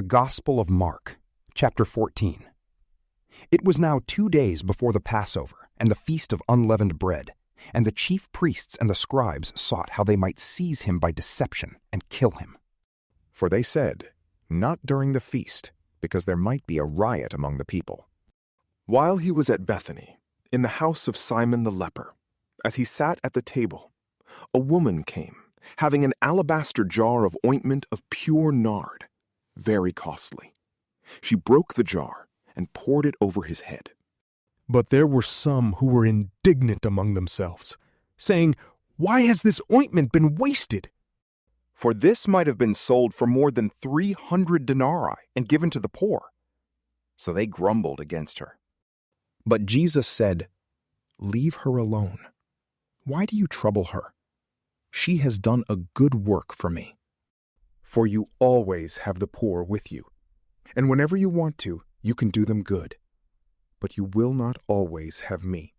The Gospel of Mark, chapter 14. It was now 2 days before the Passover and the Feast of Unleavened Bread, and the chief priests and the scribes sought how they might seize him by deception and kill him. For they said, "Not during the feast, because there might be a riot among the people." While he was at Bethany, in the house of Simon the leper, as he sat at the table, a woman came, having an alabaster jar of ointment of pure nard, very costly. She broke the jar and poured it over his head. But there were some who were indignant among themselves, saying, "Why has this ointment been wasted? For this might have been sold for more than 300 denarii and given to the poor." So they grumbled against her. But Jesus said, "Leave her alone. Why do you trouble her? She has done a good work for me. For you always have the poor with you, and whenever you want to, you can do them good. But you will not always have me.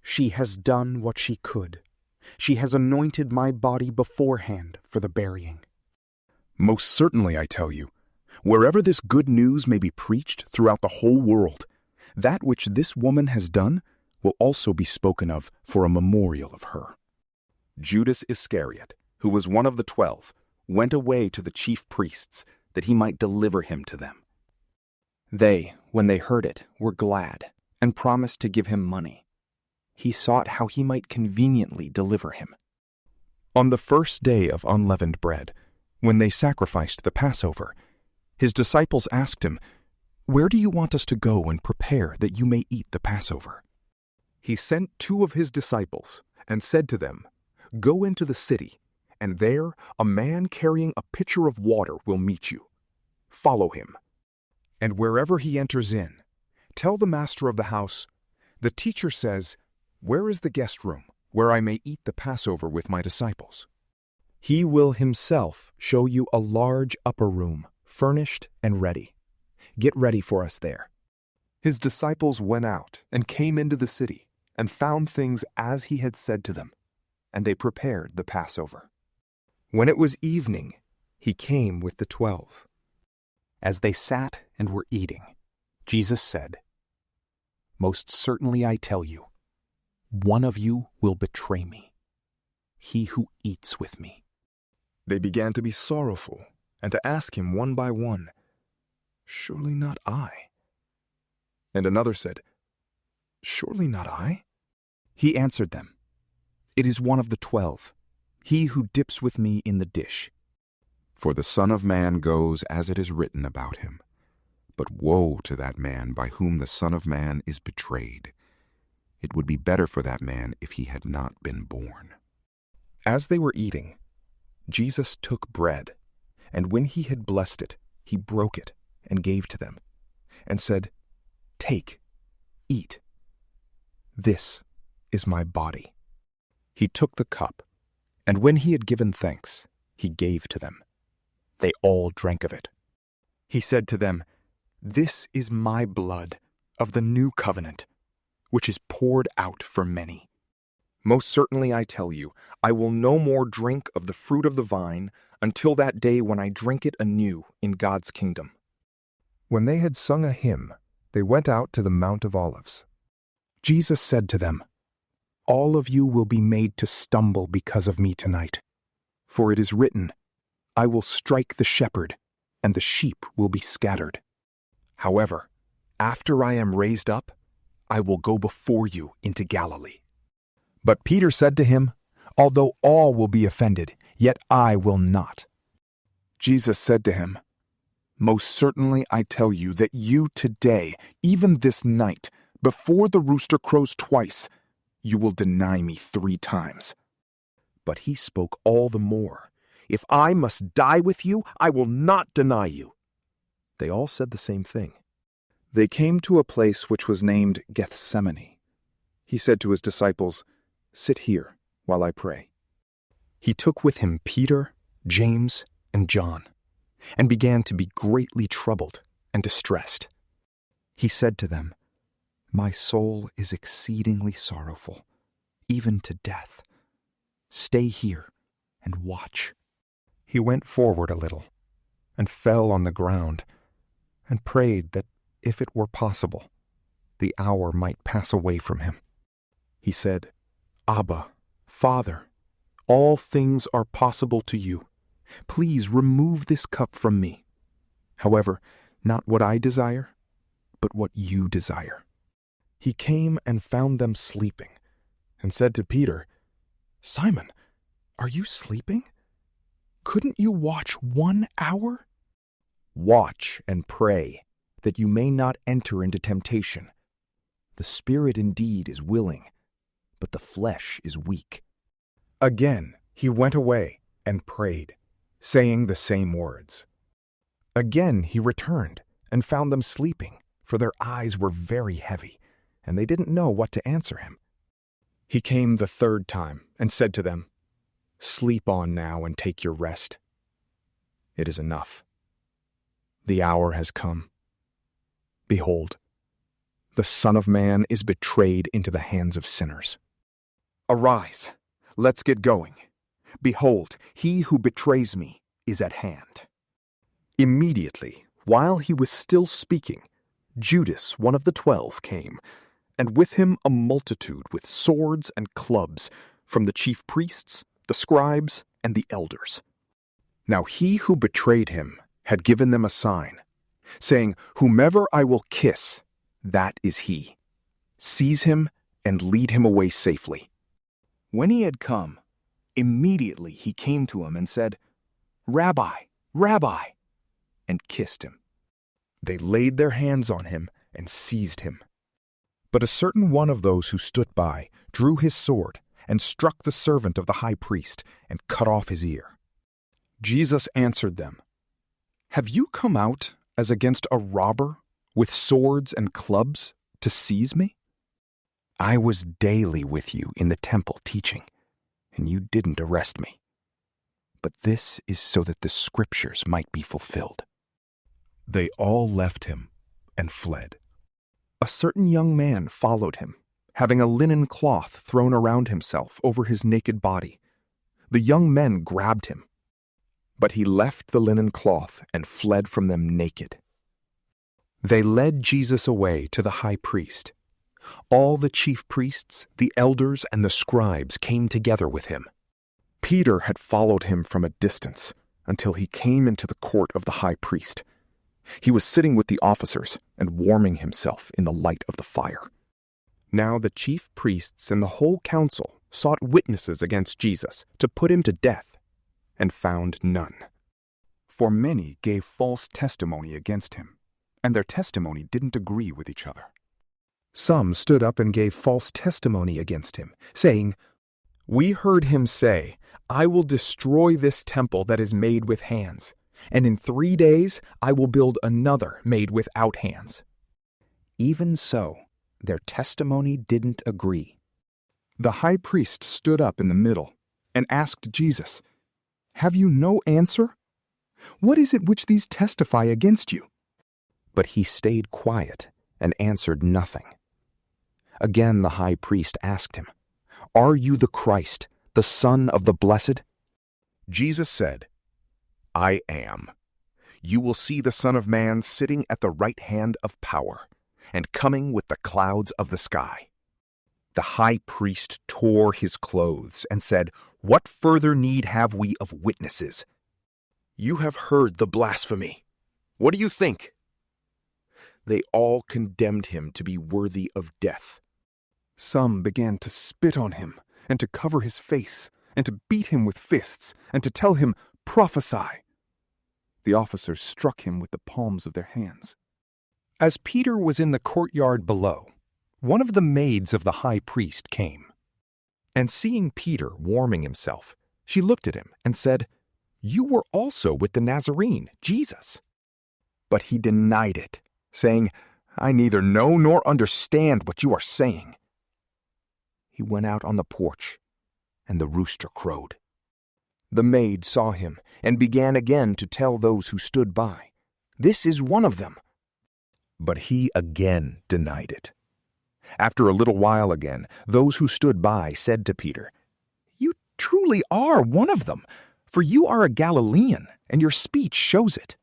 She has done what she could. She has anointed my body beforehand for the burying. Most certainly, I tell you, wherever this good news may be preached throughout the whole world, that which this woman has done will also be spoken of for a memorial of her." Judas Iscariot, who was one of the 12, went away to the chief priests, that he might deliver him to them. They, when they heard it, were glad, and promised to give him money. He sought how he might conveniently deliver him. On the first day of unleavened bread, when they sacrificed the Passover, his disciples asked him, "Where do you want us to go and prepare that you may eat the Passover?" He sent 2 of his disciples and said to them, "Go into the city, and there a man carrying a pitcher of water will meet you. Follow him. And wherever he enters in, tell the master of the house, 'The teacher says, where is the guest room, where I may eat the Passover with my disciples?' He will himself show you a large upper room, furnished and ready. Get ready for us there." His disciples went out and came into the city, and found things as he had said to them, and they prepared the Passover. When it was evening, he came with the 12. As they sat and were eating, Jesus said, "Most certainly I tell you, one of you will betray me, he who eats with me." They began to be sorrowful and to ask him one by one, "Surely not I?" And another said, "Surely not I?" He answered them, "It is one of the 12, he who dips with me in the dish. For the Son of Man goes as it is written about him. But woe to that man by whom the Son of Man is betrayed. It would be better for that man if he had not been born." As they were eating, Jesus took bread, and when he had blessed it, he broke it and gave to them, and said, "Take, eat. This is my body." He took the cup, and when he had given thanks, he gave to them. They all drank of it. He said to them, "This is my blood of the new covenant, which is poured out for many. Most certainly I tell you, I will no more drink of the fruit of the vine until that day when I drink it anew in God's kingdom." When they had sung a hymn, they went out to the Mount of Olives. Jesus said to them, "All of you will be made to stumble because of me tonight. For it is written, 'I will strike the shepherd, and the sheep will be scattered.' However, after I am raised up, I will go before you into Galilee." But Peter said to him, "Although all will be offended, yet I will not." Jesus said to him, "Most certainly I tell you that you today, even this night, before the rooster crows twice, you will deny me 3 times. But he spoke all the more, "If I must die with you, I will not deny you." They all said the same thing. They came to a place which was named Gethsemane. He said to his disciples, "Sit here while I pray." He took with him Peter, James, and John, and began to be greatly troubled and distressed. He said to them, "My soul is exceedingly sorrowful, even to death. Stay here and watch." He went forward a little, and fell on the ground, and prayed that, if it were possible, the hour might pass away from him. He said, "Abba, Father, all things are possible to you. Please remove this cup from me. However, not what I desire, but what you desire." He came and found them sleeping, and said to Peter, "Simon, are you sleeping? Couldn't you watch 1 hour? Watch and pray, that you may not enter into temptation. The spirit indeed is willing, but the flesh is weak." Again he went away and prayed, saying the same words. Again he returned and found them sleeping, for their eyes were very heavy, and they didn't know what to answer him. He came the third time and said to them, "Sleep on now and take your rest. It is enough. The hour has come. Behold, the Son of Man is betrayed into the hands of sinners. Arise, let's get going. Behold, he who betrays me is at hand." Immediately, while he was still speaking, Judas, one of the 12, came, and with him a multitude with swords and clubs from the chief priests, the scribes, and the elders. Now he who betrayed him had given them a sign, saying, "Whomever I will kiss, that is he. Seize him and lead him away safely." When he had come, immediately he came to him and said, "Rabbi, Rabbi," and kissed him. They laid their hands on him and seized him. But a certain one of those who stood by drew his sword and struck the servant of the high priest and cut off his ear. Jesus answered them, "Have you come out as against a robber with swords and clubs to seize me? I was daily with you in the temple teaching, and you didn't arrest me. But this is so that the scriptures might be fulfilled." They all left him and fled. A certain young man followed him, having a linen cloth thrown around himself over his naked body. The young men grabbed him, but he left the linen cloth and fled from them naked. They led Jesus away to the high priest. All the chief priests, the elders, and the scribes came together with him. Peter had followed him from a distance until he came into the court of the high priest. He was sitting with the officers and warming himself in the light of the fire. Now the chief priests and the whole council sought witnesses against Jesus to put him to death, and found none. For many gave false testimony against him, and their testimony didn't agree with each other. Some stood up and gave false testimony against him, saying, "We heard him say, 'I will destroy this temple that is made with hands, and in 3 days I will build another made without hands.' Even so, their testimony didn't agree." The high priest stood up in the middle and asked Jesus, "Have you no answer? What is it which these testify against you?" But he stayed quiet and answered nothing. Again the high priest asked him, "Are you the Christ, the Son of the Blessed?" Jesus said, "I am. You will see the Son of Man sitting at the right hand of power, and coming with the clouds of the sky." The high priest tore his clothes and said, "What further need have we of witnesses? You have heard the blasphemy. What do you think?" They all condemned him to be worthy of death. Some began to spit on him, and to cover his face, and to beat him with fists, and to tell him, "Prophesy." The officers struck him with the palms of their hands. As Peter was in the courtyard below, one of the maids of the high priest came. And seeing Peter warming himself, she looked at him and said, "You were also with the Nazarene, Jesus." But he denied it, saying, "I neither know nor understand what you are saying." He went out on the porch, and the rooster crowed. The maid saw him and began again to tell those who stood by, "This is one of them." But he again denied it. After a little while again, those who stood by said to Peter, "You truly are one of them, for you are a Galilean, and your speech shows it."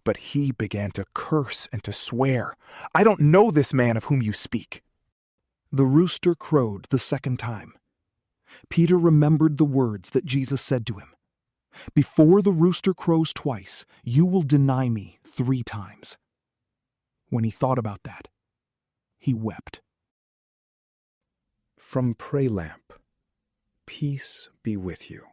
But he began to curse and to swear, "I don't know this man of whom you speak." The rooster crowed the second time. Peter remembered the words that Jesus said to him, "Before the rooster crows twice, you will deny me 3 times." When he thought about that, he wept. From PrayLamp, peace be with you.